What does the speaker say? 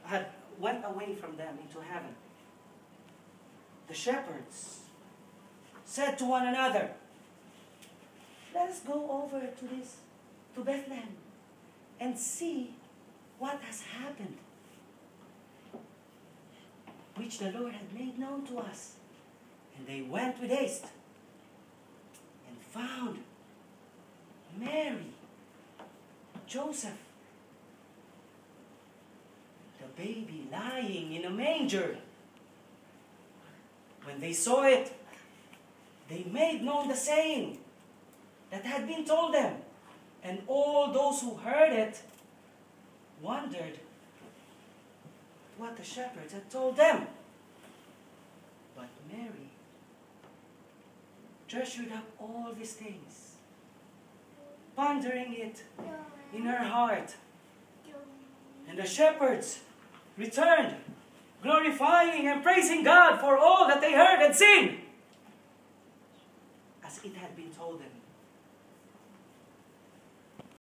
had went away from them into heaven, the shepherds said to one another, "Let us go over to Bethlehem and see what has happened, which the Lord had made known to us." And they went with haste and found Mary, Joseph, the baby lying in a manger. When they saw it, they made known the saying that had been told them, and all those who heard it wondered what the shepherds had told them. But Mary treasured up all these things, pondering it in her heart. And the shepherds returned, glorifying and praising God for all that they heard and seen, as it had been told them